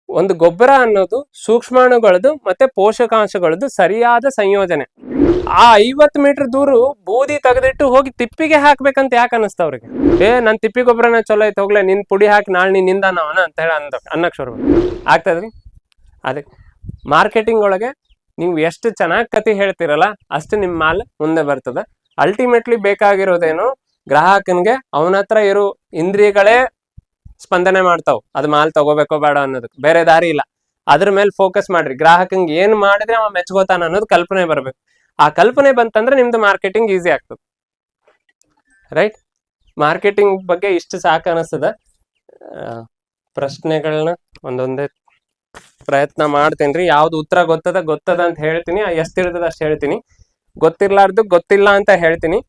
ಒಂದು ಗೊಬ್ಬರ ಅನ್ನೋದು ಸೂಕ್ಷ್ಮಾಣುಗಳದ್ದು ಮತ್ತೆ ಪೋಷಕಾಂಶಗಳದ್ದು ಸರಿಯಾದ ಸಂಯೋಜನೆ. ಆ 50 ಮೀಟರ್ ದೂರ ಬೂದಿ ತೆಗೆದಿಟ್ಟು ಹೋಗಿ ತಿಪ್ಪಿಗೆ ಹಾಕ್ಬೇಕಂತ ಯಾಕೆ ಅನಿಸ್ತ ಅವ್ರಿಗೆ? ನನ್ ತಿಪ್ಪಿ ಗೊಬ್ಬರನ ಚಲೋ ಐತೆ, ಹೋಗ್ಲೆ ನಿನ್ ಪುಡಿ ಹಾಕಿ ನಾಳೆ ನಿನ್ನಿಂದ ನಾವನ ಅಂತ ಹೇಳಿ ಅನ್ನಕ್ ಶುರು ಆಗ್ತದ್ರಿ. ಅದಕ್ಕೆ ಮಾರ್ಕೆಟಿಂಗ್ ಒಳಗೆ ನೀವು ಎಷ್ಟು ಚೆನ್ನಾಗಿ ಕತೆ ಹೇಳ್ತಿರಲ್ಲ ಅಷ್ಟು ನಿಮ್ಮ ಮಾಲ್ ಮುಂದೆ ಬರ್ತದ. ಅಲ್ಟಿಮೇಟ್ಲಿ ಬೇಕಾಗಿರೋದೇನು, ಗ್ರಾಹಕನ್ಗೆ ಅವನ ಹತ್ರ ಇರೋ ಇಂದ್ರಿಯಗಳೇ ಸ್ಪಂದನೆ ಮಾಡ್ತಾವ್, ಅದು ಮಾಲ್ ತಗೋಬೇಕೋ ಬೇಡ ಅನ್ನೋದಕ್ಕೆ. ಬೇರೆ ದಾರಿ ಇಲ್ಲ. ಅದ್ರ ಮೇಲೆ ಫೋಕಸ್ ಮಾಡ್ರಿ. ಗ್ರಾಹಕಂಗೆ ಏನ್ ಮಾಡಿದ್ರೆ ಅವ ಮೆಚ್ಕೋತಾನ ಅನ್ನೋದು ಕಲ್ಪನೆ ಬರ್ಬೇಕು. ಆ ಕಲ್ಪನೆ ಬಂತಂದ್ರೆ ನಿಮ್ದು ಮಾರ್ಕೆಟಿಂಗ್ ಈಸಿ ಆಗ್ತದೆ. ರೈಟ್? ಮಾರ್ಕೆಟಿಂಗ್ ಬಗ್ಗೆ ಇಷ್ಟು ಸಾಕು ಅನಿಸ್ತದ. ಪ್ರಶ್ನೆಗಳನ್ನ ಒಂದೊಂದೇ ಪ್ರಯತ್ನ ಮಾಡ್ತೇನ್ರಿ. ಯಾವ್ದು ಉತ್ತರ ಗೊತ್ತದ ಅಂತ ಹೇಳ್ತೀನಿ, ಎಷ್ಟಿರ್ತದ ಅಷ್ಟು ಹೇಳ್ತೀನಿ. ಗೊತ್ತಿರ್ಲಾರ್ದು ಗೊತ್ತಿಲ್ಲ ಅಂತ ಹೇಳ್ತೀನಿ.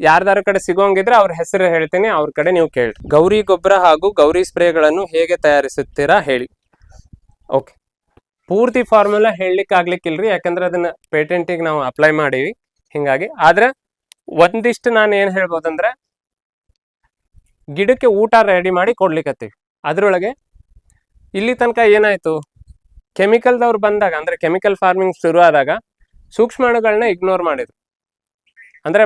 ಯಾರ್ದಾರ ಕಡೆ ಸಿಗೋಂಗಿದ್ರೆ ಅವ್ರ ಹೆಸರು ಹೇಳ್ತೀನಿ, ಅವ್ರ ಕಡೆ ನೀವು ಕೇಳಿ. ಗೌರಿ ಗೊಬ್ಬರ ಹಾಗೂ ಗೌರಿ ಸ್ಪ್ರೇಗಳನ್ನು ಹೇಗೆ ತಯಾರಿಸುತ್ತೀರಾ ಹೇಳಿ. ಓಕೆ, ಪೂರ್ತಿ ಫಾರ್ಮುಲಾ ಹೇಳಲಿಕ್ಕೆ ಆಗ್ಲಿಕ್ಕಿಲ್ರಿ, ಯಾಕಂದ್ರೆ ಅದನ್ನ ಪೇಟೆಂಟಿಗೆ ನಾವು ಅಪ್ಲೈ ಮಾಡೀವಿ. ಹಿಂಗಾಗಿ ಆದ್ರೆ ಒಂದಿಷ್ಟು ನಾನು ಏನ್ ಹೇಳ್ಬೋದಂದ್ರೆ, ಗಿಡಕ್ಕೆ ಊಟ ರೆಡಿ ಮಾಡಿ ಕೊಡ್ಲಿಕ್ಕತ್ತೀವಿ. ಅದ್ರೊಳಗೆ ಇಲ್ಲಿ ತನಕ ಏನಾಯ್ತು, ಕೆಮಿಕಲ್ದವ್ರು ಬಂದಾಗ, ಅಂದ್ರೆ ಕೆಮಿಕಲ್ ಫಾರ್ಮಿಂಗ್ ಶುರು ಆದಾಗ ಸೂಕ್ಷ್ಮಾಣುಗಳನ್ನ ಇಗ್ನೋರ್ ಮಾಡಿದ್ರು. ಅಂದ್ರೆ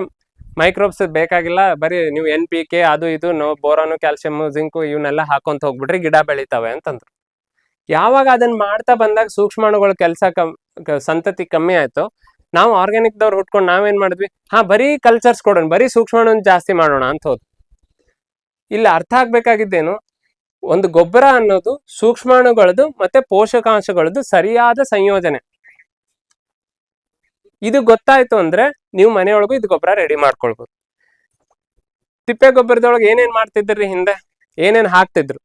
ಮೈಕ್ರೋಬ್ಸ್ ಬೇಕಾಗಿಲ್ಲ, ಬರೀ ನೀವು NPK ಅದು ಇದು ಬೋರಾನು ಕ್ಯಾಲ್ಸಿಯಮ್ ಜಿಂಕು ಇವನ್ನೆಲ್ಲ ಹಾಕೊಂತ ಹೋಗ್ಬಿಟ್ರಿ ಗಿಡ ಬೆಳಿತಾವೆ ಅಂತಂದ್ರು. ಯಾವಾಗ ಅದನ್ನ ಮಾಡ್ತಾ ಬಂದಾಗ ಸೂಕ್ಷ್ಮಾಣುಗಳ ಕೆಲಸ ಸಂತತಿ ಕಮ್ಮಿ ಆಯ್ತು, ನಾವು ಆರ್ಗ್ಯಾನಿಕ್ದವ್ರು ಹುಟ್ಕೊಂಡು ನಾವೇನ್ ಮಾಡಿದ್ವಿ, ಬರೀ ಕಲ್ಚರ್ಸ್ ಕೊಡೋಣ, ಬರೀ ಸೂಕ್ಷ್ಮಾಣು ಜಾಸ್ತಿ ಮಾಡೋಣ ಅಂತ ಹೋದ್. ಇಲ್ಲಿ ಅರ್ಥ ಆಗ್ಬೇಕಾಗಿದ್ದೇನು, ಒಂದು ಗೊಬ್ಬರ ಅನ್ನೋದು ಸೂಕ್ಷ್ಮಾಣುಗಳದ್ದು ಮತ್ತೆ ಪೋಷಕಾಂಶಗಳದ್ದು ಸರಿಯಾದ ಸಂಯೋಜನೆ. ಇದು ಗೊತ್ತಾಯ್ತು ಅಂದ್ರೆ ನೀವು ಮನೆಯೊಳಗೂ ಇದು ಗೊಬ್ಬರ ರೆಡಿ ಮಾಡ್ಕೊಳ್ಬೋದು. ತಿಪ್ಪೆ ಗೊಬ್ಬರದೊಳಗೆ ಏನೇನ್ ಮಾಡ್ತಿದ್ರಿ ಹಿಂದೆ, ಏನೇನ್ ಹಾಕ್ತಿದ್ರು?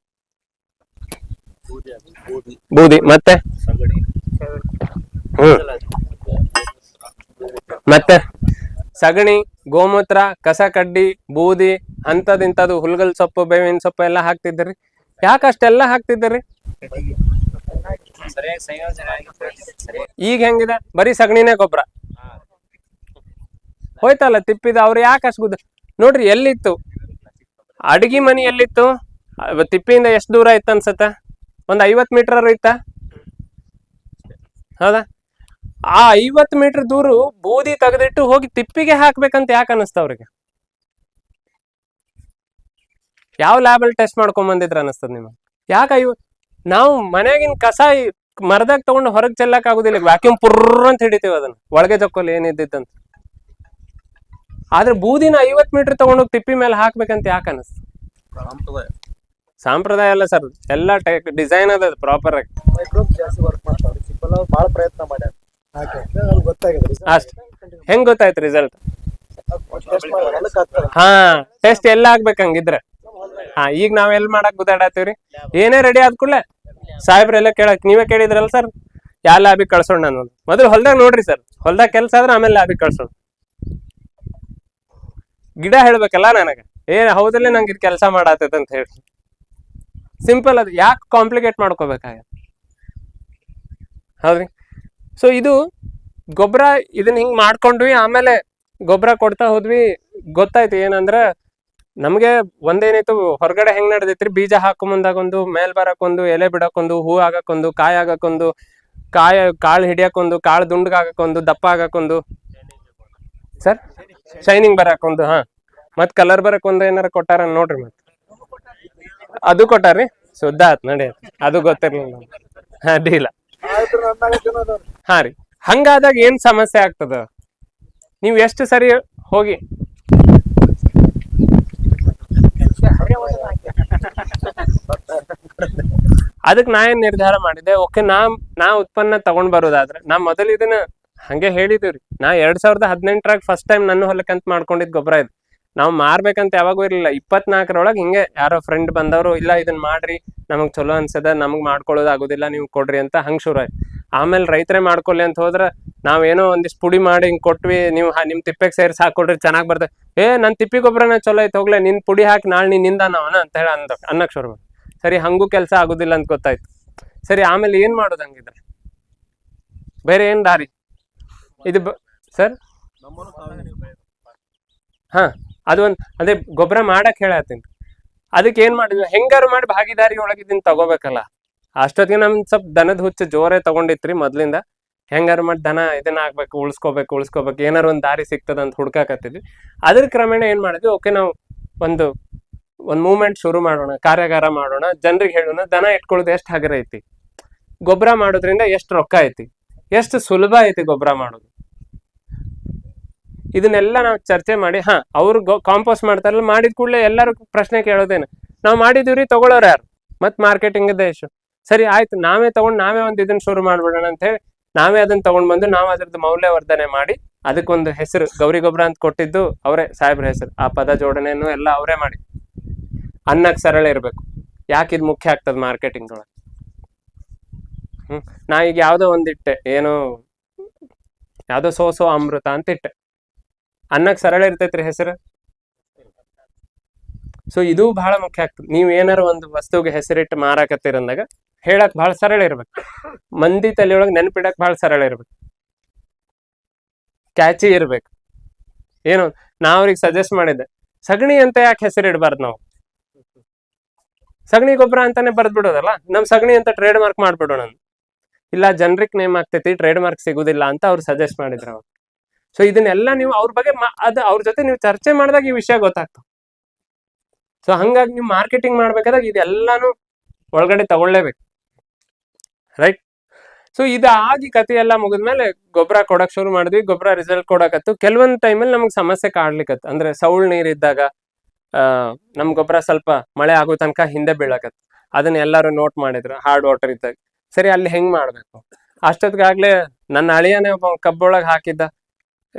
ಬೂದಿ ಮತ್ತೆ ಮತ್ತೆ ಸಗಣಿ, ಗೋಮೂತ್ರ, ಕಸ ಕಡ್ಡಿ, ಬೂದಿ, ಅಂತದಿಂತದು ಹುಲ್ಗಲ್ ಸೊಪ್ಪು, ಬೇವಿನ ಸೊಪ್ಪು ಎಲ್ಲ ಹಾಕ್ತಿದ್ರಿ. ಯಾಕೆ ಅಷ್ಟೆಲ್ಲ ಹಾಕ್ತಿದ್ರಿ? ಈಗ ಹೆಂಗಿದೆ, ಬರೀ ಸಗಣಿನೇ ಗೊಬ್ಬರ ಹೋಯ್ತಲ್ಲ ತಿಪ್ಪಿದ. ಅವ್ರು ಯಾಕೆ ಅಷ್ಟು ನೋಡ್ರಿ, ಎಲ್ಲಿತ್ತು ಅಡ್ಗಿ ಮನಿ, ಎಲ್ಲಿತ್ತು? ತಿಪ್ಪಿಯಿಂದ ಎಷ್ಟು ದೂರ ಇತ್ತು ಅನ್ಸತ್ತ? ಒಂದ್ 50 ಮೀಟರ್ ಇತ್ತ, ಹೌದಾ? ಆ 50 ಮೀಟರ್ ದೂರ ಬೂದಿ ತೆಗೆದಿಟ್ಟು ಹೋಗಿ ತಿಪ್ಪಿಗೆ ಹಾಕ್ಬೇಕಂತ ಯಾಕೆ ಅನಿಸ್ತ ಅವ್ರಿಗೆ? ಯಾವ ಲ್ಯಾಬಲ್ಲಿ ಟೆಸ್ಟ್ ಮಾಡ್ಕೊಂಡ್ ಬಂದಿದ್ರ ಅನಿಸ್ತದ ನಿಮಗೆ? ಯಾಕೆ ನಾವು ಮನೆಯಾಗಿನ ಕಸ ಮರದಾಗ ತಗೊಂಡು ಹೊರಗೆ ಚೆಲ್ಲಕ್ ಆಗುದಿಲ್ಲ, ವ್ಯಾಕ್ಯೂಮ್ ಪುರ್ರ ಅಂತ ಹಿಡಿತೀವಿ ಅದನ್ನ, ಒಳಗೆ ಜಕ್ಕೋಲಿ ಏನಿದ್ದಂತ. ಆದ್ರೆ ಬೂದಿನ 50 ಮೀಟರ್ ತಗೊಂಡೋಗಿ ತಿಪ್ಪಿ ಮೇಲೆ ಹಾಕ್ಬೇಕಂತ ಯಾಕೆ ಅನಿಸ್ತು? ಸಾಂಪ್ರದಾಯ ಅಲ್ಲ ಸರ್, ಎಲ್ಲ ಡಿಸೈನ್ ಅದ ಪ್ರಾಪರ್ ಆಗಿ. ಅಷ್ಟ ಹೆಂಗ್ ಗೊತ್ತಾಯ್ತು ರಿಸಲ್ಟ್? ಟೆಸ್ಟ್ ಎಲ್ಲ ಆಗ್ಬೇಕಂಗಿದ್ರೆ. ಈಗ ನಾವ್ ಎಲ್ ಮಾಡಕ್ ಗುದಾಡತ್ತೀವ್ರಿ? ಏನೇ ರೆಡಿ ಆದ್ ಕೂಡಲೇ ಸಾಹೇಬ್ರೆಲ್ಲ ಕೇಳಕ್, ನೀವೇ ಕೇಳಿದ್ರಲ್ಲ ಸರ್, ಯಾವ ಲ್ಯಾಬಿಗೆ ಕಳ್ಸೋಣ ಅನ್ನೋದು. ಮೊದಲು ಹೊಲ್ದಾಗ ನೋಡ್ರಿ ಸರ್, ಹೊಲ್ದಾಗ ಕೆಲ್ಸ ಆದ್ರೆ ಆಮೇಲೆ ಲ್ಯಾಬಿಗೆ ಕಳ್ಸೋಣ. ಗಿಡ ಹೇಳ್ಬೇಕಲ್ಲ ನನಗೆ, ಹೌದಲ್ಲೇ ನಂಗೆ ಇದು ಕೆಲಸ ಮಾಡತ್ತೈತೆ ಅಂತ ಹೇಳಿ. ಸಿಂಪಲ್ ಅದು, ಯಾಕೆ ಕಾಂಪ್ಲಿಕೇಟ್ ಮಾಡ್ಕೋಬೇಕಾಗತ್ತೆ? ಹೌದ್ರಿ. ಸೊ ಇದು ಗೊಬ್ಬರ, ಇದನ್ನ ಹಿಂಗ್ ಮಾಡ್ಕೊಂಡ್ವಿ, ಆಮೇಲೆ ಗೊಬ್ಬರ ಕೊಡ್ತಾ ಹೋದ್ವಿ. ಗೊತ್ತಾಯ್ತು ಏನಂದ್ರ, ನಮ್ಗೆ ಒಂದೇನಿತ್ತು, ಹೊರಗಡೆ ಹೆಂಗ್ ನಡೆದೈತ್ರಿ, ಬೀಜ ಹಾಕೋ ಮುಂದಾಗೊಂದು, ಮೇಲ್ ಬರಕ್ಕೊಂದು, ಎಲೆ ಬಿಡಕ್ಕೊಂದು, ಹೂ ಆಗಕ್ಕೊಂದು, ಕಾಯಿ ಆಗಕ್ಕೊಂದು, ಕಾಳು ಹಿಡಿಯಕ್ಕೊಂದು, ಕಾಳು ದುಂಡ್ಗಾಗಕ್ಕೊಂದು, ದಪ್ಪ ಆಗಕ್ಕೊಂದು, ಸರ್ ಶೈನಿಂಗ್ ಬರಕ್ಕೊಂದು, ಮತ್ ಕಲರ್ ಬರಕ್ಕೊಂದು ಏನಾರ ಕೊಟ್ಟಾರ ನೋಡ್ರಿ. ಮತ್ ಅದು ಕೊಟ್ಟಾರ್ರಿ, ಸುದ್ದ ಆತ್ ನಡಿ, ಅದು ಗೊತ್ತಿರ್ಲಿಲ್ಲ. ಅಡ್ಡಿಲ್ಲ. ರೀ, ಹಂಗಾದಾಗ ಏನ್ ಸಮಸ್ಯೆ ಆಗ್ತದ? ನೀವು ಎಷ್ಟು ಸರಿ ಹೋಗಿ ಅದಕ್ಕೆ ನಾ ಏನ್ ನಿರ್ಧಾರ ಮಾಡಿದೆ, ಓಕೆ, ನಾ ಉತ್ಪನ್ನ ತಗೊಂಡ್ ಬರೋದಾದ್ರೆ ನಾ ಮೊದಲು ಇದನ್ನ ಹಂಗೆ ಹೇಳಿದೀವ್ರಿ. ನಾ 2018 ಫಸ್ಟ್ ಟೈಮ್ ನನ್ನ ಹೊಲಕ್ಕಂತ ಮಾಡ್ಕೊಂಡಿದ್ ಗೊಬ್ಬರ ಇದು. ನಾವು ಮಾರ್ಬೇಕಂತ ಯಾವಾಗೂ ಇರ್ಲಿಲ್ಲ. 24 ಹಿಂಗೆ ಯಾರೋ ಫ್ರೆಂಡ್ ಬಂದವರು, ಇಲ್ಲ ಇದನ್ನ ಮಾಡ್ರಿ, ನಮಗ್ ಚಲೋ ಅನ್ಸದ, ನಮಗ್ ಮಾಡ್ಕೊಳ್ಳೋದು ಆಗುದಿಲ್ಲ, ನೀವು ಕೊಡ್ರಿ ಅಂತ ಹಂಗ್ ಶುರು ಆಯ್ತು. ಆಮೇಲೆ ರೈತರೇ ಮಾಡ್ಕೊಳ್ಳಿ ಅಂತ ಹೋದ್ರ, ನಾವೇನೋ ಒಂದಿಷ್ಟು ಪುಡಿ ಮಾಡಿ ಹಿಂಗ್ ಕೊಟ್ವಿ, ನೀವು ನಿಮ್ ತಿಪ್ಪೆಗೆ ಸೇರಿಸಿ ಹಾಕೊಡ್ರಿ, ಚೆನ್ನಾಗ್ ಬರ್ತದೆ. ನನ್ ತಿಪ್ಪಿ ಗೊಬ್ಬರನ ಚಲೋ ಐತೆ, ಹೋಗ್ಲೆ ನಿನ್ ಪುಡಿ ಹಾಕಿ ನಾಳೆ ನಿನ್ನಿಂದ ನಾವನ ಅಂತ ಹೇಳಿ ಅನ್ನಕ್ ಶುರು. ಸರಿ, ಹಂಗೂ ಕೆಲಸ ಆಗುದಿಲ್ಲ ಅಂತ ಗೊತ್ತಾಯ್ತು. ಸರಿ, ಆಮೇಲೆ ಏನ್ ಮಾಡೋದು ಹಂಗಿದ್ರೆ? ಬೇರೆ ಏನ್ ದಾರಿ ಇದು ಸರ್? ಅದೇ ಗೊಬ್ಬರ ಮಾಡಕ್ ಹೇಳತ್ತೀನಿ. ಅದಕ್ಕೆ ಏನ್ ಮಾಡಿದ್ವಿ, ಹೆಂಗಾರು ಮಾಡಿ ಭಾಗಿದಾರಿ ಒಳಗಿದ್ದೀನಿ ತಗೋಬೇಕಲ್ಲ. ಅಷ್ಟೊತ್ತಿಗೆ ನಮ್ ಸ್ವಲ್ಪ ದನದ ಹುಚ್ಚು ಜೋರೇ ತಗೊಂಡಿತ್ರಿ ಮೊದ್ಲಿಂದ. ಹೆಂಗಾರ ಮಾಡಿ ದನ ಇದನ್ನ ಆಗ್ಬೇಕು, ಉಳ್ಸ್ಕೋಬೇಕು, ಏನಾರ ಒಂದ್ ದಾರಿ ಸಿಗ್ತದ ಅಂತ ಹುಡ್ಕಾಕತ್ತಿದ್ವಿ. ಅದ್ರ ಕ್ರಮೇಣ ಏನ್ ಮಾಡಿದ್ವಿ, ಓಕೆ ನಾವು ಒಂದು ಮೂವ್ಮೆಂಟ್ ಶುರು ಮಾಡೋಣ, ಕಾರ್ಯಾಗಾರ ಮಾಡೋಣ, ಜನರಿಗೆ ಹೇಳೋಣ ದನ ಇಟ್ಕೊಳ್ಳೋದು ಎಷ್ಟು ಹಗರ ಐತಿ, ಗೊಬ್ಬರ ಮಾಡೋದ್ರಿಂದ ಎಷ್ಟು ರೊಕ್ಕ ಐತಿ, ಎಷ್ಟು ಸುಲಭ ಐತಿ ಗೊಬ್ಬರ ಮಾಡೋದು, ಇದನ್ನೆಲ್ಲ ನಾವು ಚರ್ಚೆ ಮಾಡಿ, ಅವ್ರು ಕಾಂಪೋಸ್ಟ್ ಮಾಡ್ತಾರಲ್ಲ, ಮಾಡಿದ ಕೂಡಲೇ ಎಲ್ಲರೂ ಪ್ರಶ್ನೆ ಕೇಳೋದೇನು, ನಾವು ಮಾಡಿದೀವ್ರಿ ತಗೊಳ್ಳೋರು ಯಾರು, ಮತ್ ಮಾರ್ಕೆಟಿಂಗ್ ಇಶ್ಯೂ. ಸರಿ ಆಯ್ತು, ನಾವೇ ತಗೊಂಡ್ ನಾವೇ ಒಂದ್ ಇದನ್ನ ಶುರು ಮಾಡ್ಬಿಡೋಣ ಅಂತ ಹೇಳಿ ನಾವೇ ಅದನ್ನ ತಗೊಂಡ್ ಬಂದು ನಾವು ಅದ್ರದ್ದು ಮೌಲ್ಯವರ್ಧನೆ ಮಾಡಿ ಅದಕ್ಕೊಂದು ಹೆಸರು ಗೌರಿ ಗೊಬ್ಬರ ಅಂತ ಕೊಟ್ಟಿದ್ದು ಅವರೇ, ಸಾಹೇಬ್ರ ಹೆಸರು, ಆ ಪದ ಜೋಡಣೆಯನ್ನು ಎಲ್ಲ ಅವರೇ ಮಾಡಿ. ಅನ್ನಕ್ ಸರಳ ಇರ್ಬೇಕು, ಯಾಕೆ ಇದು ಮುಖ್ಯ ಆಗ್ತದ ಮಾರ್ಕೆಟಿಂಗ್ ಒಳಗೆ. ನಾ ಈಗ ಯಾವ್ದೋ ಒಂದಿಟ್ಟೆ, ಏನೋ ಯಾವ್ದೋ ಸೋ ಅಮೃತ ಅಂತ ಇಟ್ಟೆ, ಅನ್ನಕ್ ಸರಳ ಇರ್ತೈತ್ರಿ ಹೆಸರು. ಸೊ ಇದು ಬಹಳ ಮುಖ್ಯ ಆಗ್ತದೆ. ನೀವ್ ಏನಾರ ಒಂದು ವಸ್ತುಗೆ ಹೆಸರಿಟ್ಟು ಮಾರಾಕತ್ತೀರಂದಾಗ ಹೇಳಕ್ ಬಹಳ ಸರಳ ಇರ್ಬೇಕು, ಮಂದಿ ತಲೆಯೊಳಗೆ ನೆನ್ಪಿಡಕ್ ಬಹಳ ಸರಳ ಇರ್ಬೇಕು, ಕ್ಯಾಚಿ ಇರ್ಬೇಕು. ಏನು ನಾ ಅವ್ರಿಗೆ ಸಜೆಸ್ಟ್ ಮಾಡಿದ್ದೆ, ಸಗಣಿ ಅಂತ ಯಾಕೆ ಹೆಸರಿಡಬಾರ್ದು, ನಾವು ಸಗಣಿ ಗೊಬ್ಬರ ಅಂತಾನೆ ಬರ್ದ್ ಬಿಡೋದಲ್ಲ, ನಮ್ ಸಗಣಿ ಅಂತ ಟ್ರೇಡ್ ಮಾರ್ಕ್ ಮಾಡ್ಬಿಡೋಣ. ಇಲ್ಲ ಜನರಿಕ್ ನೇಮ್ ಆಗ್ತೈತಿ, ಟ್ರೇಡ್ ಮಾರ್ಕ್ ಸಿಗುದಿಲ್ಲ ಅಂತ ಅವ್ರು ಸಜೆಸ್ಟ್ ಮಾಡಿದ್ರು ಅವಾಗ. ಸೊ ಇದನ್ನೆಲ್ಲ ನೀವು ಅವ್ರ ಬಗ್ಗೆ ಅವ್ರ ಜೊತೆ ನೀವು ಚರ್ಚೆ ಮಾಡಿದಾಗ ಈ ವಿಷಯ ಗೊತ್ತಾಗ್ತದೆ. ಸೊ ಹಂಗಾಗಿ ನೀವು ಮಾರ್ಕೆಟಿಂಗ್ ಮಾಡ್ಬೇಕಾದಾಗ ಇದೆಲ್ಲಾನು ಒಳಗಡೆ ತಗೊಳ್ಳೇಬೇಕು, ರೈಟ್. ಸೊ ಇದಾಗಿ ಕತೆ ಎಲ್ಲ ಮುಗಿದ್ಮೇಲೆ ಗೊಬ್ಬರ ಕೊಡಕ್ ಶುರು ಮಾಡಿದ್ವಿ. ಗೊಬ್ಬರ ರಿಸಲ್ಟ್ ಕೊಡಕತ್ತು. ಕೆಲವೊಂದ್ ಟೈಮಲ್ಲಿ ನಮ್ಗೆ ಸಮಸ್ಯೆ ಕಾಡ್ಲಿಕ್ಕತ್ತು, ಅಂದ್ರೆ ಸೌಳ್ ನೀರಿದ್ದಾಗ ನಮ್ ಗೊಬ್ಬರ ಸ್ವಲ್ಪ ಮಳೆ ಆಗೋ ತನಕ ಹಿಂದೆ ಬೀಳಕತ್ತು. ಅದನ್ನ ಎಲ್ಲಾರು ನೋಟ್ ಮಾಡಿದ್ರು, ಹಾರ್ಡ್ ವಾಟರ್ ಇದ್ದಾಗ. ಸರಿ, ಅಲ್ಲಿ ಹೆಂಗ್ ಮಾಡ್ಬೇಕು, ಅಷ್ಟೊತ್ತಿಗಾಗ್ಲೇ ನನ್ನ ಅಳಿಯನೇ ಒಬ್ಬ ಕಬ್ಬೊಳಗ್ ಹಾಕಿದ್ದ,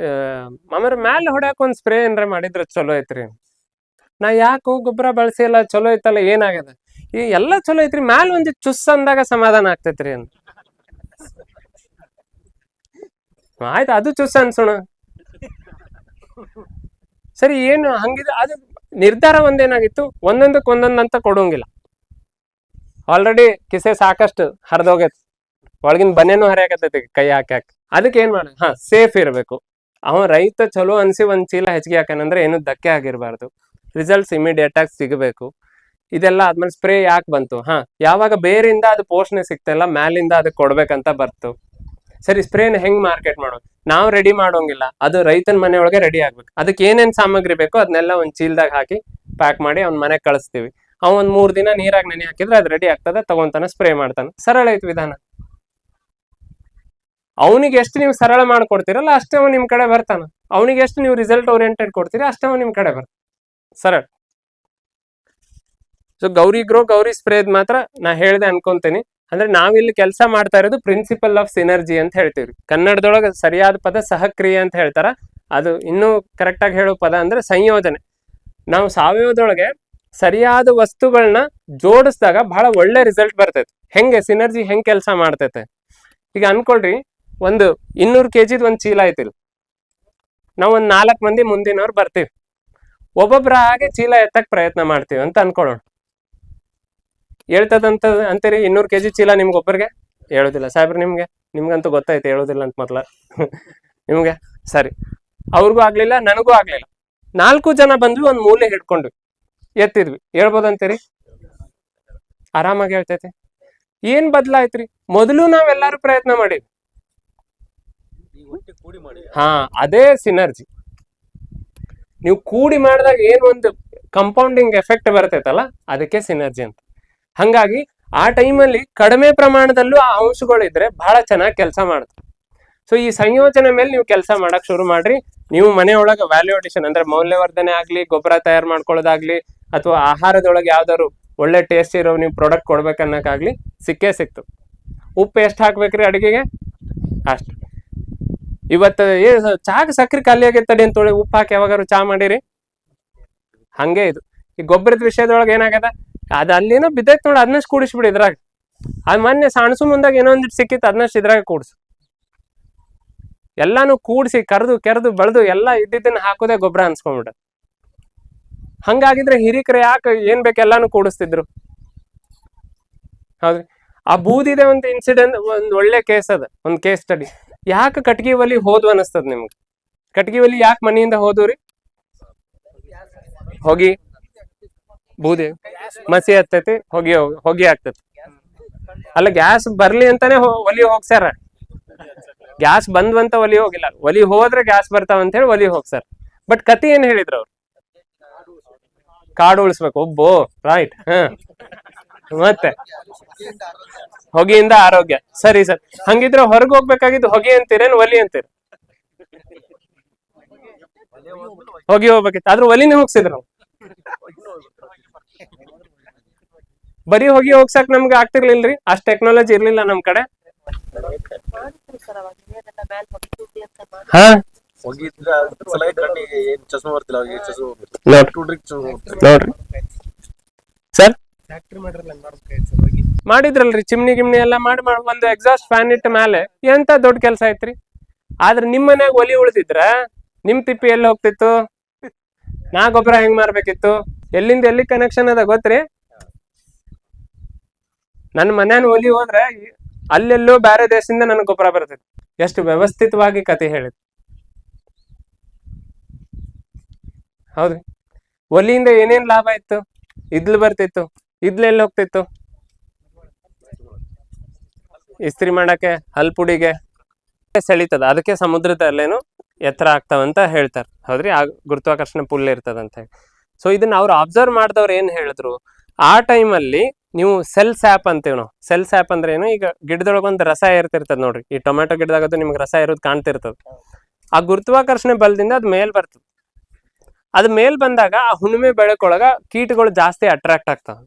ಆಮೇಲೆ ಮ್ಯಾಲೆ ಹೊಡ್ಯಾಕ ಒಂದ್ ಸ್ಪ್ರೇ ಏನ್ರ ಮಾಡಿದ್ರ ಚಲೋ ಐತ್ರಿ. ನಾ ಯಾಕೋ ಗೊಬ್ಬರ ಬಳಸಿಲ್ಲ, ಚಲೋ ಐತಲ್ಲ, ಏನಾಗದ, ಈ ಎಲ್ಲ ಚಲೋ ಐತ್ರಿ, ಮ್ಯಾಲ ಒಂದ್ ಚುಸ್ ಅಂದಾಗ ಸಮಾಧಾನ ಆಗ್ತೈತ್ರಿ ಅಂತ. ಆಯ್ತು, ಅದು ಚುಸ್ ಅನ್ಸೋಣ. ಸರಿ, ಏನು ಹಂಗಿದ, ಅದು ನಿರ್ಧಾರ ಒಂದೇನಾಗಿತ್ತು, ಒಂದೊಂದಕ್ಕೆ ಒಂದೊಂದಂತ ಕೊಡೋಂಗಿಲ್ಲ. ಆಲ್ರೆಡಿ ಕಿಸೆ ಸಾಕಷ್ಟು ಹರಿದೋಗೈತಿ, ಒಳಗಿನ ಬನ್ನೇನು ಹರಿಯಾಕತ್ತೈತಿ ಕೈ ಹಾಕ್ಯಾಕ. ಅದಕ್ಕೆ ಏನ್ ಮಾಡ, ಸೇಫ್ ಇರ್ಬೇಕು. ಅವ ರೈತ ಚಲೋ ಅನ್ಸಿ ಒಂದ್ ಚೀಲ ಹೆಚ್ಚಿಗೆ ಹಾಕನಂದ್ರೆ ಏನು ಧಕ್ಕೆ ಆಗಿರ್ಬಾರ್ದು, ರಿಸಲ್ಟ್ಸ್ ಇಮಿಡಿಯೇಟ್ ಆಗಿ ಸಿಗಬೇಕು. ಇದೆಲ್ಲ ಆದ್ಮೇಲೆ ಸ್ಪ್ರೇ ಯಾಕೆ ಬಂತು, ಯಾವಾಗ ಬೇರಿಂದ ಅದು ಪೋಷಣೆ ಸಿಗ್ತಲ್ಲ, ಮ್ಯಾಲಿಂದ ಅದಕ್ಕೆ ಕೊಡ್ಬೇಕಂತ ಬರ್ತು. ಸರಿ, ಸ್ಪ್ರೇನ ಹೆಂಗ್ ಮಾರ್ಕೆಟ್ ಮಾಡೋದು, ನಾವು ರೆಡಿ ಮಾಡೋಂಗಿಲ್ಲ, ಅದು ರೈತನ ಮನೆಯೊಳಗೆ ರೆಡಿ ಆಗ್ಬೇಕು. ಅದಕ್ಕೆ ಏನೇನ್ ಸಾಮಗ್ರಿ ಬೇಕೋ ಅದನ್ನೆಲ್ಲ ಒಂದ್ ಚೀಲ್ದಾಗ ಹಾಕಿ ಪ್ಯಾಕ್ ಮಾಡಿ ಅವ್ನ ಮನೆಗೆ ಕಳಿಸ್ತೀವಿ. ಅವ್ ಒಂದ್ 3 ದಿನ ನೀರಾಗ ನೆನೆ ಹಾಕಿದ್ರೆ ಅದು ರೆಡಿ ಆಗ್ತದೆ, ತಗೊಂತಾನ, ಸ್ಪ್ರೇ ಮಾಡ್ತಾನ. ಸರಳ ಐತಿ ವಿಧಾನ. ಅವನಿಗೆ ಎಷ್ಟು ನೀವು ಸರಳ ಮಾಡ್ಕೊಡ್ತೀರಲ್ಲ ಅಷ್ಟೇ ಅವ್ ನಿಮ್ ಕಡೆ ಬರ್ತಾನ. ಅವನಿಗೆ ಎಷ್ಟು ನೀವು ರಿಸಲ್ಟ್ ಓರಿಯೆಂಟೆಡ್ ಕೊಡ್ತೀರಿ ಅಷ್ಟೇ ಅವ್ ನಿಮ್ ಕಡೆ ಬರ್ತಾನ. ಸರಳ. ಸೊ ಗೌರಿ ಸ್ಪ್ರೇದ್ ಮಾತ್ರ ನಾ ಹೇಳ್ದೆ ಅನ್ಕೊಂತೀನಿ. ಅಂದ್ರೆ ನಾವಿಲ್ಲಿ ಕೆಲಸ ಮಾಡ್ತಾ ಇರೋದು ಪ್ರಿನ್ಸಿಪಲ್ ಆಫ್ ಸಿನರ್ಜಿ ಅಂತ ಹೇಳ್ತೀವಿ. ಕನ್ನಡದೊಳಗೆ ಸರಿಯಾದ ಪದ ಸಹಕ್ರಿಯೆ ಅಂತ ಹೇಳ್ತಾರ. ಅದು ಇನ್ನೂ ಕರೆಕ್ಟ್ ಆಗಿ ಹೇಳೋ ಪದ ಅಂದ್ರೆ ಸಂಯೋಜನೆ. ನಾವು ಸಾವಯವದೊಳಗೆ ಸರಿಯಾದ ವಸ್ತುಗಳನ್ನ ಜೋಡಿಸಿದಾಗ ಬಹಳ ಒಳ್ಳೆ ರಿಸಲ್ಟ್ ಬರ್ತೈತೆ. ಹೆಂಗೆ ಸಿನರ್ಜಿ ಹೆಂಗ್ ಕೆಲಸ ಮಾಡ್ತೈತೆ ಈಗ ಅನ್ಕೊಳ್ರಿ, ಒಂದು 200 kg ಒಂದ್ ಚೀಲ ಐತಿಲ್, ನಾವ್ ಒಂದ್ 4 ಮಂದಿ ಮುಂದಿನವ್ರು ಬರ್ತೀವಿ, ಒಬ್ಬೊಬ್ರ ಹಾಗೆ ಚೀಲ ಎತ್ತಕ್ ಪ್ರಯತ್ನ ಮಾಡ್ತೀವಿ ಅಂತ ಅನ್ಕೊಳ್ಳೋಣ. ಹೇಳ್ತದಂತ ಅಂತೀರಿ 200 kg ಚೀಲ ನಿಮ್ಗೊಬ್ಬರಿಗೆ ಹೇಳೋದಿಲ್ಲ. ಸಾಹೇಬ್ರ ನಿಮ್ಗಂತೂ ಗೊತ್ತೈತೆ ಹೇಳೋದಿಲ್ಲ ಅಂತ ಮೊದ್ಲ ನಿಮ್ಗೆ. ಸರಿ, ಅವ್ರಿಗೂ ಆಗ್ಲಿಲ್ಲ, ನನಗೂ ಆಗ್ಲಿಲ್ಲ. 4 ಜನ ಬಂದ್ವಿ, ಒಂದ್ ಮೂಲೆ ಹಿಡ್ಕೊಂಡ್ವಿ, ಎತ್ತಿದ್ವಿ. ಹೇಳ್ಬೋದಂತೀರಿ? ಆರಾಮಾಗಿ ಹೇಳ್ತೈತಿ. ಏನ್ ಬದ್ಲಾಯ್ತ್ರಿ? ಮೊದಲು ನಾವೆಲ್ಲಾರು ಪ್ರಯತ್ನ ಮಾಡಿದ್ವಿ. ಅದೇ ಸಿನರ್ಜಿ. ನೀವು ಕೂಡಿ ಮಾಡಿದಾಗ ಏನ್ ಒಂದು ಕಂಪೌಂಡಿಂಗ್ ಎಫೆಕ್ಟ್ ಬರ್ತೈತಲ್ಲ, ಅದಕ್ಕೆ ಸಿನರ್ಜಿ ಅಂತ. ಹಂಗಾಗಿ ಆ ಟೈಮಲ್ಲಿ ಕಡಿಮೆ ಪ್ರಮಾಣದಲ್ಲೂ ಆ ಅಂಶಗಳಿದ್ರೆ ಬಹಳ ಚೆನ್ನಾಗಿ ಕೆಲಸ ಮಾಡುತ್ತೆ. ಸೊ ಈ ಸಂಯೋಜನೆ ಮೇಲೆ ನೀವು ಕೆಲಸ ಮಾಡಕ್ ಶುರು ಮಾಡ್ರಿ. ನೀವು ಮನೆಯೊಳಗೆ ವ್ಯಾಲ್ಯೂ ಅಡಿಷನ್ ಅಂದ್ರೆ ಮೌಲ್ಯವರ್ಧನೆ ಆಗ್ಲಿ, ಗೊಬ್ಬರ ತಯಾರು ಮಾಡ್ಕೊಳ್ಳೋದಾಗ್ಲಿ, ಅಥವಾ ಆಹಾರದೊಳಗೆ ಯಾವ್ದಾದ್ರು ಒಳ್ಳೆ ಟೇಸ್ಟ್ ಇರೋ ನೀವು ಪ್ರಾಡಕ್ಟ್ ಕೊಡ್ಬೇಕನ್ನಕ್ಕಾಗ್ಲಿ ಸಿಕ್ಕೇ ಸಿಕ್ತು. ಉಪ್ಪು ಎಷ್ಟು ಹಾಕ್ಬೇಕ್ರಿ ಅಡಿಗೆಗೆ? ಅಷ್ಟು. ಇವತ್ತು ಚಾಕ್ ಸಕ್ರಿ ಖಾಲಿ ಆಗೈತಡಿ ಅಂತೇಳಿ ಉಪ್ಪು ಹಾಕಿ ಯಾವಾಗಾರು ಚಾ ಮಾಡಿರಿ? ಹಂಗೆ ಇದು ಈ ಗೊಬ್ಬರದ ವಿಷಯದೊಳಗೆ ಏನಾಗದ, ಅದ್ ಅಲ್ಲೇನೋ ಬಿದ್ದೈತ್ ನೋಡಿ, ಅದನ್ನಷ್ಟು ಕೂಡಿಸ್ಬಿಡಿ ಇದ್ರಾಗ. ಅದ್ ಮೊನ್ನೆ ಸಣಸು ಮುಂದಾಗ ಏನೋ ಒಂದಿಟ್ಟು ಸಿಕ್ಕಿತ್ತು, ಅದನ್ನಷ್ಟು ಇದ್ರಾಗ ಕೂಡ್ಸು. ಎಲ್ಲಾನು ಕೂಡಿಸಿ ಕರೆದು ಕೆರೆದು ಬೆಳೆದು ಎಲ್ಲ ಇದ್ದಿದ್ದನ್ನ ಹಾಕೋದೇ ಗೊಬ್ಬರ ಅನ್ಸ್ಕೊಂಡ್ಬಿಡ. ಹಂಗಾಗಿದ್ರೆ ಹಿರಿಕರು ಯಾಕೆ ಏನ್ ಬೇಕು ಎಲ್ಲಾನು ಕೂಡಿಸ್ತಿದ್ರು? ಹೌದ್ರಿ. ಆ ಬೂದಿದೆ ಒಂದು ಇನ್ಸಿಡೆಂಟ್, ಒಂದ್ ಒಳ್ಳೆ ಕೇಸ್ ಅದ, ಒಂದ್ ಕೇಸ್ ಸ್ಟಡಿ. ಯಾಕೆ ಕಟ್ಗಿ ಒಲಿ ಹೋದ್ವು ಅನಸ್ತದ ನಿಮ್ಗೆ? ಕಟ್ಗಿ ಒಲಿ ಯಾಕೆ ಮನೆಯಿಂದ ಹೋದ್ರಿ? ಹೊಗಿ ಬೂದಿ ಮಸಿ ಹತ್ತೈತಿ, ಹೊಗೆ ಆಗ್ತೈತಿ. ಅಲ್ಲ ಗ್ಯಾಸ್ ಬರ್ಲಿ ಅಂತಾನೆ ಒಲಿ ಹೋಗ್ಸ್ಯಾರ. ಗ್ಯಾಸ್ ಬಂದ್ವಂತ ಒಲಿ ಹೋಗಿಲ್ಲ, ಒಲಿ ಹೋದ್ರೆ ಗ್ಯಾಸ್ ಬರ್ತಾವ ಅಂತ ಹೇಳಿ ಒಲಿ ಹೋಗ್ಸಾರ. ಬಟ್ ಕತಿ ಏನ್ ಹೇಳಿದ್ರು ಅವ್ರು? ಕಾಡು ಉಳಿಸ್ಬೇಕು. ಒಬ್ಬೋ ರೈಟ್. ಮತ್ತೆ ಹೊಗೆಯಿಂದ ಆರೋಗ್ಯ. ಸರಿ ಸರ್, ಹಂಗಿದ್ರೆ ಹೊರಗೆ ಹೋಗ್ಬೇಕಾಗಿದ್ದು ಹೊಗೆ ಅಂತೀರೇನ್ ಒಲಿ ಅಂತೀರ? ಹೊಗೆ ಹೋಗ್ಬೇಕಿತ್ತು, ಆದ್ರೂ ಒಲಿನೇ ಹೋಗ್ಸಿದ್ರು. ಬರೀ ಹೊಗೆ ಹೋಗ್ಸಕ್ ನಮ್ಗೆ ಆಗ್ತಿರ್ಲಿಲ್ರಿ, ಅಷ್ಟ್ ಟೆಕ್ನಾಲಜಿ ಇರ್ಲಿಲ್ಲ ನಮ್ ಕಡೆ. ಹಾ ನೋಡ್ರಿ ಸರ್, ಮಾಡಿದ್ರಲ್ರಿ ಚಿಮ್ನಿ ಗಿಮ್ನಿ ಎಲ್ಲ ಮಾಡಿ ಒಂದು ಎಕ್ಸಾಸ್ಟ್ ಫ್ಯಾನ್ ಇಟ್ಟ ಮೇಲೆ ಎಂತ ದೊಡ್ಡ ಕೆಲಸ ಐತ್ರಿ. ಆದ್ರೆ ನಿಮ್ ಮನ್ಯಾಗ ಒಲಿ ಉಳಿದಿದ್ರ ನಿಮ್ ತಿಪ್ಪಿ ಎಲ್ಲಿ ಹೋಗ್ತಿತ್ತು? ನಾ ಗೊಬ್ಬರ ಹೆಂಗ್ ಮಾರ್ಬೇಕಿತ್ತು? ಎಲ್ಲಿಂದ ಎಲ್ಲಿ ಕನೆಕ್ಷನ್ ಅದ ಗೊತ್ತ್ರಿ? ನನ್ ಮನ್ಯಾನ ಒಲಿ ಹೋದ್ರೆ ಅಲ್ಲೆಲ್ಲೋ ಬೇರೆ ದೇಶದಿಂದ ನನ್ಗೆ ಗೊಬ್ಬರ ಬರ್ತೈತಿ. ಎಷ್ಟು ವ್ಯವಸ್ಥಿತವಾಗಿ ಕತೆ ಹೇಳಿದ್. ಹೌದ್ರಿ, ಒಲಿಯಿಂದ ಏನೇನ್ ಲಾಭ ಇತ್ತು? ಇದ್ಲು ಬರ್ತಿತ್ತು, ಇದ್ಲೆಲ್ಲಿ ಹೋಗ್ತಿತ್ತು? ಇಸ್ತ್ರಿ ಮಾಡಕ್ಕೆ, ಹಲ್ಪುಡಿಗೆ ಸೆಳಿತದ. ಅದಕ್ಕೆ ಸಮುದ್ರದಲ್ಲೇನು ಎತ್ತರ ಆಗ್ತಾವಂತ ಹೇಳ್ತಾರೆ. ಹೌದ್ರಿ, ಆ ಗುರುತ್ವಾಕರ್ಷಣ ಪುಲ್ ಇರ್ತದಂತ ಹೇಳಿ. ಸೊ ಇದನ್ನ ಅವ್ರು ಅಬ್ಸರ್ವ್ ಮಾಡಿದವ್ರು ಏನ್ ಹೇಳಿದ್ರು, ಆ ಟೈಮಲ್ಲಿ ನೀವು ಸೆಲ್ ಸ್ಯಾಪ್ ಅಂತೀವಿ ನಾವು. ಸೆಲ್ ಸ್ಯಾಪ್ ಅಂದ್ರೆ ಏನು? ಈಗ ಗಿಡದೊಳಗೊಂದು ರಸ ಇರ್ತಿರ್ತದ ನೋಡ್ರಿ, ಈ ಟೊಮೆಟೊ ಗಿಡದಾಗದು ನಿಮ್ಗೆ ರಸ ಇರೋದು ಕಾಣ್ತಿರ್ತದ. ಆ ಗುರುತ್ವಾಕರ್ಷಣೆ ಬಲದಿಂದ ಅದ್ ಮೇಲ್ ಬರ್ತದ. ಅದ್ ಮೇಲ್ ಬಂದಾಗ ಆ ಹುಣ್ಣಿಮೆ ಬೆಳಕೊಳಗ ಕೀಟಗಳು ಜಾಸ್ತಿ ಅಟ್ರಾಕ್ಟ್ ಆಗ್ತಾವ,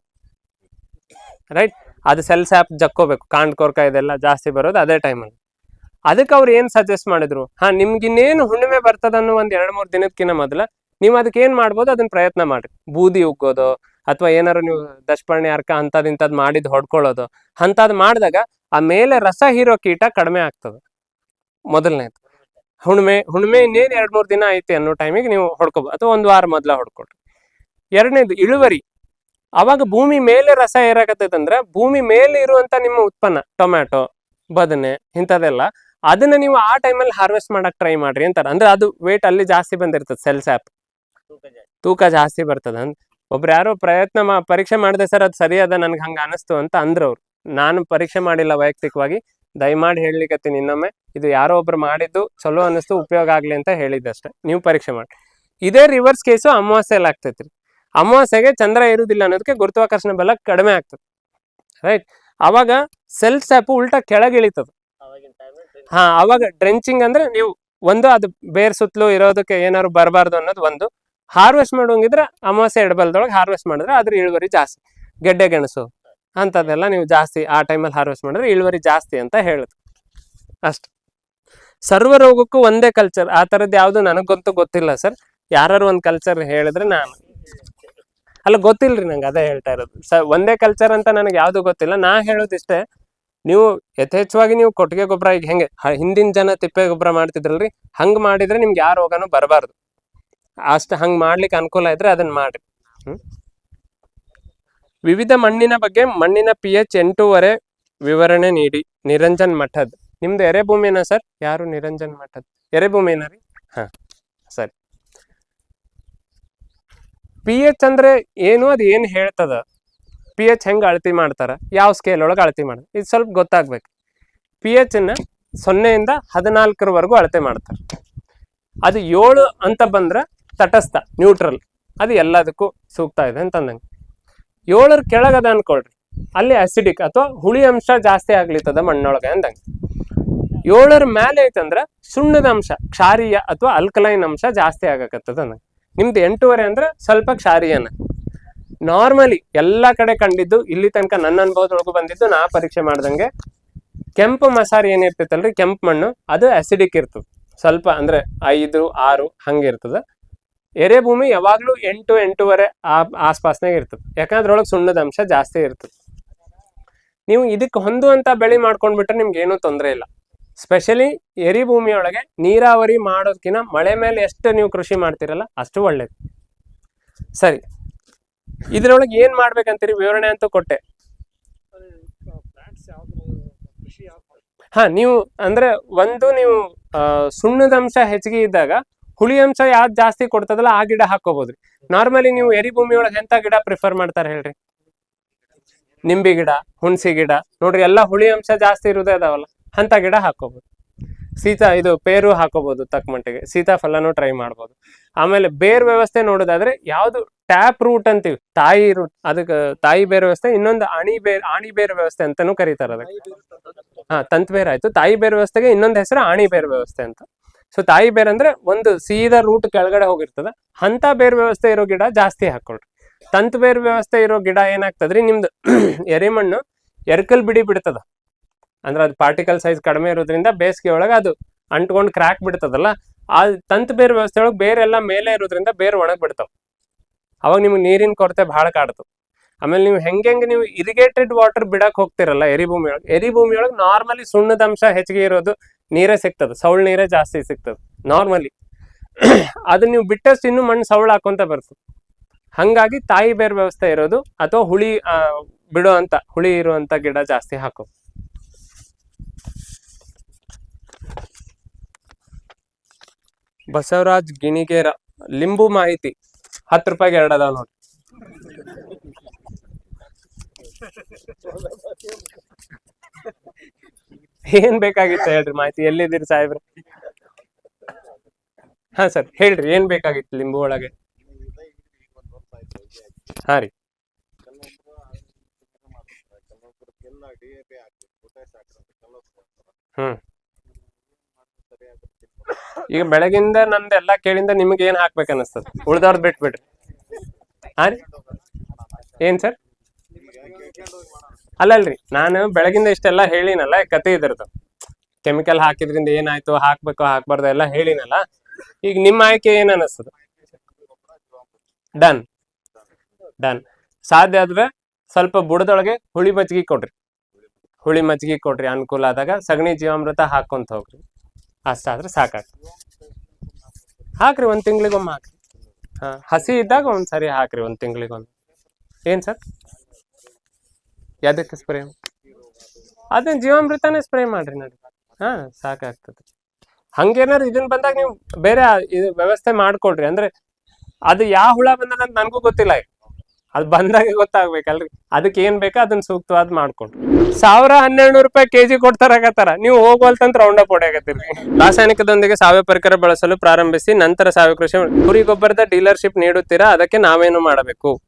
ರೈಟ್? ಅದು ಸೆಲ್ ಸ್ಯಾಪ್ ಜಕ್ಕೋಬೇಕು, ಕಾಂಡ್ ಕೊರ್ಕ ಇದೆಲ್ಲ ಜಾಸ್ತಿ ಬರೋದು ಅದೇ ಟೈಮಲ್ಲಿ. ಅದಕ್ಕೆ ಅವ್ರು ಏನ್ ಸಜೆಸ್ಟ್ ಮಾಡಿದ್ರು, ನಿಮ್ಗಿನ್ನೇನು ಹುಣ್ಣಿಮೆ ಬರ್ತದ ಅನ್ನೋ ಒಂದ್ 2-3 ದಿನಕ್ಕಿಂತ ಮೊದಲ ನೀವು ಅದಕ್ಕೆ ಏನ್ ಮಾಡ್ಬೋದು ಅದನ್ನ ಪ್ರಯತ್ನ ಮಾಡ್ರಿ. ಬೂದಿ ಉಗ್ಗೋದು ಅಥವಾ ಏನಾರು ನೀವು ದಶಪರ್ಣಿ ಅರ್ಕ ಇಂಥದ್ ಮಾಡಿದ್ ಹೊಡ್ಕೊಳ್ಳೋದು, ಅಂತದ್ ಮಾಡಿದಾಗ ಆ ಮೇಲೆ ರಸ ಹೀರೋ ಕೀಟ ಕಡಿಮೆ ಆಗ್ತದ. ಮೊದಲನೇದು ಹುಣ್ಣಿಮೆ ಇನ್ನೇನ್ 2-3 ದಿನ ಐತಿ ಅನ್ನೋ ಟೈಮಿಗೆ ನೀವು ಹೊಡ್ಕೋಬಹುದು, ಅಥವಾ 1 ವಾರ ಮೊದಲ ಹೊಡ್ಕೊಳ್ರಿ. ಎರಡನೇದು ಇಳುವರಿ. ಅವಾಗ ಭೂಮಿ ಮೇಲೆ ರಸ ಏರಾಕತ್ತೈತಂದ್ರ ಭೂಮಿ ಮೇಲೆ ಇರುವಂತ ನಿಮ್ಮ ಉತ್ಪನ್ನ ಟೊಮ್ಯಾಟೊ, ಬದನೆ ಇಂಥದೆಲ್ಲ ಅದನ್ನ ನೀವು ಆ ಟೈಮಲ್ಲಿ ಹಾರ್ವೆಸ್ಟ್ ಮಾಡಕ್ ಟ್ರೈ ಮಾಡ್ರಿ ಅಂತಾರ. ಅಂದ್ರೆ ಅದು ವೇಟ್ ಅಲ್ಲಿ ಜಾಸ್ತಿ ಬಂದಿರ್ತದೆ, ಸೆಲ್ ಸ್ಯಾಪ್ ತೂಕ ಜಾಸ್ತಿ ಬರ್ತದ. ಒಬ್ರು ಯಾರೋ ಪರೀಕ್ಷೆ ಮಾಡಿದೆ ಸರ್, ಅದು ಸರಿ ಅದ ನನ್ಗೆ ಹಂಗ ಅನಿಸ್ತು ಅಂತ ಅಂದ್ರವ್ರು. ನಾನು ಪರೀಕ್ಷೆ ಮಾಡಿಲ್ಲ ವೈಯಕ್ತಿಕವಾಗಿ, ದಯಮಾಡಿ ಹೇಳಲಿಕ್ಕತ್ತೀನಿ ಇನ್ನೊಮ್ಮೆ, ಇದು ಯಾರೋ ಒಬ್ರು ಮಾಡಿದ್ದು ಚಲೋ ಅನಿಸ್ತು, ಉಪಯೋಗ ಆಗ್ಲಿ ಅಂತ ಹೇಳಿದ್ದಷ್ಟೇ. ನೀವು ಪರೀಕ್ಷೆ ಮಾಡಿ. ಇದೇ ರಿವರ್ಸ್ ಕೇಸು ಅಮಾವಾಸ್ಯೆಯಲ್ಲಿ ಆಗ್ತೈತ್ರಿ. ಅಮಾವಾಸ್ಯೆಗೆ ಚಂದ್ರ ಇರುವುದಿಲ್ಲ ಅನ್ನೋದಕ್ಕೆ ಗುರುತ್ವಾಕರ್ಷಣ ಬಲ ಕಡಿಮೆ ಆಗ್ತದೆ, ರೈಟ್? ಅವಾಗ ಸೆಲ್ ಸ್ಯಾಪ್ ಉಲ್ಟಾ ಕೆಳಗೆ ಇಳಿತದ. ಅವಾಗ ಡ್ರೆಂಚಿಂಗ್ ಅಂದ್ರೆ ನೀವು ಒಂದು ಅದು ಬೇರ್ ಸುತ್ತಲೂ ಇರೋದಕ್ಕೆ ಏನಾದ್ರು ಬರಬಾರ್ದು ಅನ್ನೋದು ಒಂದು. ಹಾರ್ವೆಸ್ಟ್ ಮಾಡೋಂಗಿದ್ರೆ ಅಮಾವಾಸ್ಯೆ ಎಡಬಲದೊಳಗೆ ಹಾರ್ವೆಸ್ಟ್ ಮಾಡಿದ್ರೆ ಅದ್ರ ಇಳುವರಿ ಜಾಸ್ತಿ. ಗೆಡ್ಡೆ ಗೆಣಸು ಅಂತದೆಲ್ಲ ನೀವು ಜಾಸ್ತಿ ಆ ಟೈಮಲ್ಲಿ ಹಾರ್ವೆಸ್ಟ್ ಮಾಡಿದ್ರೆ ಇಳುವರಿ ಜಾಸ್ತಿ ಅಂತ ಹೇಳುದು ಅಷ್ಟ. ಸರ್ವ ರೋಗಕ್ಕೂ ಒಂದೇ ಕಲ್ಚರ್, ಆ ತರದ್ ಯಾವ್ದು ನನಗಂತೂ ಗೊತ್ತಿಲ್ಲ ಸರ್. ಯಾರು ಒಂದ್ ಕಲ್ಚರ್ ಹೇಳಿದ್ರೆ ನಾನು ಅಲ್ಲ, ಗೊತ್ತಿಲ್ರಿ ನಂಗೆ, ಅದೇ ಹೇಳ್ತಾ ಇರೋದು. ಒಂದೇ ಕಲ್ಚರ್ ಅಂತ ನನಗೆ ಯಾವ್ದು ಗೊತ್ತಿಲ್ಲ. ನಾ ಹೇಳೋದಿಷ್ಟೇ, ನೀವು ಯಥೇಚ್ಛವಾಗಿ ನೀವು ಕೊಟ್ಟಿಗೆ ಗೊಬ್ಬರ ಈಗ ಹೆಂಗೆ ಹಿಂದಿನ ಜನ ತಿಪ್ಪೆ ಗೊಬ್ಬರ ಮಾಡ್ತಿದ್ರಲ್ರಿ, ಹಂಗ್ ಮಾಡಿದ್ರೆ ನಿಮ್ಗೆ ಯಾವ ರೋಗನೂ ಬರಬಾರ್ದು. ಅಷ್ಟ ಹಂಗ್ ಮಾಡ್ಲಿಕ್ಕೆ ಅನುಕೂಲ ಇದ್ರೆ ಅದನ್ನ ಮಾಡ್ರಿ. ವಿವಿಧ ಮಣ್ಣಿನ ಬಗ್ಗೆ ಮಣ್ಣಿನ pH 8.5 ವಿವರಣೆ ನೀಡಿ. ನಿರಂಜನ್ ಮಠದ್. ನಿಮ್ದು ಎರೆಭೂಮಿನ ಸರ್? ಯಾರು ನಿರಂಜನ್ ಮಠದ್? ಎರೆಭೂಮಿನ ರೀ? ಸರಿ. pH ಅಂದ್ರೆ ಏನು, ಅದು ಏನ್ ಹೇಳ್ತದ, pH ಹೆಂಗ್ ಅಳತಿ ಮಾಡ್ತಾರ, ಯಾವ ಸ್ಕೇಲ್ ಒಳಗೆ ಅಳತಿ ಮಾಡ, ಇದು ಸ್ವಲ್ಪ ಗೊತ್ತಾಗ್ಬೇಕು. pH ನ 0 ಇಂದ 14 ಅಳತೆ ಮಾಡ್ತಾರೆ. ಅದು 7 ಅಂತ ಬಂದ್ರೆ ತಟಸ್ಥ, ನ್ಯೂಟ್ರಲ್, ಅದು ಎಲ್ಲದಕ್ಕೂ ಸೂಕ್ತ ಇದೆ ಅಂತಂದಂಗೆ. 7 ಕೆಳಗದ ಅನ್ಕೊಳ್ರಿ, ಅಲ್ಲಿ ಅಸಿಡಿಕ್ ಅಥವಾ ಹುಳಿ ಅಂಶ ಜಾಸ್ತಿ ಆಗ್ಲಿತ್ತದ ಮಣ್ಣೊಳಗೆ ಅಂದಂಗೆ. 7 ಮೇಲೆ ಐತಂದ್ರ ಸುಣ್ಣದ ಅಂಶ, ಕ್ಷಾರೀಯ ಅಥವಾ ಅಲ್ಕಲೈನ್ ಅಂಶ ಜಾಸ್ತಿ ಆಗಕತ್ತದ ಅಂದಂಗೆ. ನಿಮ್ದು 8.5 ಅಂದ್ರೆ ಸ್ವಲ್ಪ ಕ್ಷಾರೀಯನ. ನಾರ್ಮಲಿ ಎಲ್ಲಾ ಕಡೆ ಕಂಡಿದ್ದು, ಇಲ್ಲಿ ತನಕ ನನ್ನ ಅನುಭವದೊಳಗೂ ಬಂದಿದ್ದು, ನಾ ಪರೀಕ್ಷೆ ಮಾಡ್ದಂಗೆ ಕೆಂಪು ಮಸಾರಿ ಏನಿರ್ತೈತಲ್ರಿ, ಕೆಂಪು ಮಣ್ಣು, ಅದು ಅಸಿಡಿಕ್ ಇರ್ತದೆ ಸ್ವಲ್ಪ, ಅಂದ್ರೆ 5, 6 ಹಂಗಿರ್ತದ. ಎರೆಭೂಮಿ ಯಾವಾಗ್ಲೂ 8, 8.5 ಆಸ್ಪಾಸ್ನಾಗ ಇರ್ತದೆ, ಯಾಕಂದ್ರೆ ಅದ್ರೊಳಗೆ ಸುಣ್ಣದ ಅಂಶ ಜಾಸ್ತಿ ಇರ್ತದೆ. ನೀವು ಇದಕ್ಕೆ ಹೊಂದುವಂತ ಬೆಳೆ ಮಾಡ್ಕೊಂಡ್ಬಿಟ್ರೆ ನಿಮ್ಗೆ ಏನೂ ತೊಂದರೆ ಇಲ್ಲ. ಸ್ಪೆಷಲಿ ಎರಿಭೂಮಿಯೊಳಗೆ ನೀರಾವರಿ ಮಾಡೋದಕ್ಕಿಂತ ಮಳೆ ಮೇಲೆ ಎಷ್ಟು ನೀವು ಕೃಷಿ ಮಾಡ್ತಿರಲ್ಲ ಅಷ್ಟು ಒಳ್ಳೇದು. ಸರಿ, ಇದ್ರೊಳಗೆ ಏನ್ ಮಾಡ್ಬೇಕಂತೀರಿ? ವಿವರಣೆ ಅಂತೂ ಕೊಟ್ಟೆ. ನೀವು ಅಂದ್ರೆ ಒಂದು, ನೀವು ಸುಣ್ಣದ ಅಂಶ ಹೆಚ್ಚಿಗೆ ಇದ್ದಾಗ ಹುಳಿ ಅಂಶ ಯಾವ್ದು ಜಾಸ್ತಿ ಕೊಡ್ತದಲ್ಲ ಆ ಗಿಡ ಹಾಕೋಬಹುದ್ರಿ. ನಾರ್ಮಲಿ ನೀವು ಎರಿಭೂಮಿ ಒಳಗೆ ಎಂತ ಗಿಡ ಪ್ರಿಫರ್ ಮಾಡ್ತಾರೆ ಹೇಳ್ರಿ? ನಿಂಬೆ ಗಿಡ, ಹುಣಸಿ ಗಿಡ ನೋಡ್ರಿ ಎಲ್ಲ ಹುಳಿ ಅಂಶ ಜಾಸ್ತಿ ಇರುದೇ ಅದಾವಲ್ಲ, ಅಂತ ಗಿಡ ಹಾಕೋಬಹುದು. ಇದು ಪೇರು ಹಾಕೋಬಹುದು ತಕ್ಕ ಮಟ್ಟಿಗೆ, ಸೀತಾಫಲನೂ ಟ್ರೈ ಮಾಡ್ಬೋದು. ಆಮೇಲೆ ಬೇರ್ ವ್ಯವಸ್ಥೆ ನೋಡೋದಾದ್ರೆ ಯಾವ್ದು ಟ್ಯಾಪ್ ರೂಟ್ ಅಂತೀವಿ, ತಾಯಿ ರೂಟ್, ಅದಕ್ಕೆ ತಾಯಿ ಬೇರ್ ವ್ಯವಸ್ಥೆ, ಇನ್ನೊಂದು ಆಣಿ ಬೇರ್ ವ್ಯವಸ್ಥೆ ಅಂತಾನೂ ಕರೀತಾರೆ ಅದಕ್ಕೆ. ತಂತ್ ಬೇರ್ ಆಯ್ತು. ತಾಯಿ ಬೇರ್ ವ್ಯವಸ್ಥೆಗೆ ಇನ್ನೊಂದು ಹೆಸರು ಆಣಿ ಬೇರ್ ವ್ಯವಸ್ಥೆ ಅಂತ. ಸೊ ತಾಯಿ ಬೇರ್ ಅಂದ್ರೆ ಒಂದು ಸೀದಾ ರೂಟ್ ಕೆಳಗಡೆ ಹೋಗಿರ್ತದ, ಅಂತ ಬೇರ್ ವ್ಯವಸ್ಥೆ ಇರೋ ಗಿಡ ಜಾಸ್ತಿ ಹಾಕೊಳ್ರಿ. ತಂತ್ ಬೇರ್ ವ್ಯವಸ್ಥೆ ಇರೋ ಗಿಡ ಏನಾಗ್ತದ್ರಿ, ನಿಮ್ದು ಎರೆಮಣ್ಣು ಎರ್ಕಲ್ ಬಿಡ್ತದ, ಅಂದ್ರೆ ಅದು ಪಾರ್ಟಿಕಲ್ ಸೈಜ್ ಕಡಿಮೆ ಇರೋದ್ರಿಂದ ಬೇಸಿಗೆ ಒಳಗೆ ಅದು ಅಂಟ್ಕೊಂಡು ಕ್ರ್ಯಾಕ್ ಬಿಡ್ತದಲ್ಲ, ಆ ತಂತ್ ಬೇರ್ ವ್ಯವಸ್ಥೆ ಒಳಗೆ ಬೇರೆಲ್ಲ ಮೇಲೆ ಇರೋದ್ರಿಂದ ಬೇರ್ ಒಣಗ್ ಬಿಡ್ತಾವ. ಅವಾಗ ನಿಮ್ಗೆ ನೀರಿನ ಕೊರತೆ ಬಹಳ ಕಾಡ್ತದೆ. ಆಮೇಲೆ ನೀವು ಹೆಂಗೆ ನೀವು ಇರಿಗೇಟೆಡ್ ವಾಟರ್ ಬಿಡಕ್ ಹೋಗ್ತಿರಲ್ಲ ಎರಿ ಭೂಮಿ ಒಳಗೆ ನಾರ್ಮಲಿ ಸುಣ್ಣದ ಅಂಶ ಹೆಚ್ಚಿಗೆ ಇರೋದು ನೀರೇ ಸಿಗ್ತದೆ, ಸೌಳ್ ನೀರೇ ಜಾಸ್ತಿ ಸಿಗ್ತದೆ ನಾರ್ಮಲಿ. ಅದು ನೀವು ಬಿಟ್ಟಷ್ಟು ಇನ್ನೂ ಮಣ್ಣು ಸೌಳ್ ಹಾಕೊಂತ ಬರ್ತದೆ. ಹಂಗಾಗಿ ತಾಯಿ ಬೇರ್ ವ್ಯವಸ್ಥೆ ಇರೋದು ಅಥವಾ ಹುಳಿ ಹುಳಿ ಇರುವಂತ ಗಿಡ ಜಾಸ್ತಿ ಹಾಕೋ. ಬಸವರಾಜ್ ಗಿಣಿಗೇರ ಲಿಂಬು ಮಾಹಿತಿ 10 ರೂಪಾಯಿಗೆ 2 ಅದಾವ ನೋಡಿ. ಏನ್ ಬೇಕಾಗಿತ್ತು ಹೇಳ್ರಿ ಮಾಹಿತಿ, ಎಲ್ಲಿದ್ದೀರಿ ಸಾಹೇಬ್ರೆ? ಹಾ ಸರ್ ಹೇಳ್ರಿ, ಏನ್ ಬೇಕಾಗಿತ್ತು ಲಿಂಬು ಒಳಗೆ? ಹಾ ರೀ. ಈಗ ಬೆಳಗಿಂದ ನಂದು ಎಲ್ಲಾ ಕೇಳಿಂದ ನಿಮ್ಗೆ ಏನ್ ಹಾಕ್ಬೇಕು ಅನಿಸ್ತದ? ಉಳ್ದವ್ರದ್ ಬಿಟ್ಬಿಡ್ರಿ. ಹಾ ರೀ, ಏನ್ ಸರ್? ಅಲ್ಲಲ್ರಿ, ನಾನು ಬೆಳಗಿಂದ ಇಷ್ಟೆಲ್ಲಾ ಹೇಳಿನಲ್ಲ ಕತೆ ಇದ್ರದ್ದು, ಕೆಮಿಕಲ್ ಹಾಕಿದ್ರಿಂದ ಏನಾಯ್ತು, ಹಾಕ್ಬೇಕು ಹಾಕ್ಬಾರ್ದು ಎಲ್ಲ ಹೇಳಿನಲ್ಲ. ಈಗ ನಿಮ್ಮ ಆಯ್ಕೆ ಏನ್ ಅನಿಸ್ತದ? Done done. ಸಾಧ್ಯ ಆದ್ರೆ ಸ್ವಲ್ಪ ಬುಡದೊಳಗೆ ಹುಳಿ ಮಜ್ಜಿಗೆ ಕೊಡ್ರಿ, ಅನುಕೂಲ ಆದಾಗ ಸಗಣಿ ಜೀವಾಮೃತ ಹಾಕೊಂತ ಹೋಗ್ರಿ, ಅಷ್ಟಾದ್ರೆ ಸಾಕಾಗ್ತದೆ. ಹಾಕ್ರಿ, 1 ತಿಂಗಳಿಗೊಮ್ಮೆ ಹಾಕ್ರಿ. ಹಸಿ ಇದ್ದಾಗ ಒಂದ್ಸರಿ ಹಾಕ್ರಿ, 1 ತಿಂಗಳಿಗೊಮ್ಮೆ. ಏನ್ ಸರ್? ಯಾವ್ದಕ್ಕೆ ಸ್ಪ್ರೇ? ಅದನ್ನ ಜೀವಾಮೃತನೇ ಸ್ಪ್ರೇ ಮಾಡ್ರಿ ನೋಡಿ, ಸಾಕಾಗ್ತದೆ. ಹಂಗೇನಾರು ಇದನ್ ಬಂದಾಗ ನೀವು ಬೇರೆ ವ್ಯವಸ್ಥೆ ಮಾಡ್ಕೊಳ್ರಿ. ಅಂದ್ರೆ ಅದು ಯಾವ ಹುಳ ಬಂದ ನನಗೂ ಗೊತ್ತಿಲ್ಲ, ಅದು ಬಂದಾಗ ಗೊತ್ತಾಗ್ಬೇಕಲ್ರಿ. ಅದಕ್ಕೆ ಏನ್ ಬೇಕೋ ಅದನ್ನ ಸೂಕ್ತವಾದ ಮಾಡ್ಕೊಳ್ರಿ. 1100 ರೂಪಾಯಿ ಕೆಜಿ ಕೊಡ್ತಾರಾಗತ್ತಾರ, ನೀವು ಹೋಗೋಲ್ತಂತ್ರ ರೌಂಡ್ ಅಪ್ ಹೊಡೆಯಕತ್ತೀರಿ. ರಾಸಾಯನಿಕದೊಂದಿಗೆ ಸಾವಯವ ಪರಿಕರ ಬಳಸಲು ಪ್ರಾರಂಭಿಸಿ ನಂತರ ಸಾವಯವ ಕೃಷಿ ಕುರಿ ಗೊಬ್ಬರದ ಡೀಲರ್ಶಿಪ್ ನೀಡುತ್ತೀರಾ? ಅದಕ್ಕೆ ನಾವೇನು ಮಾಡಬೇಕು?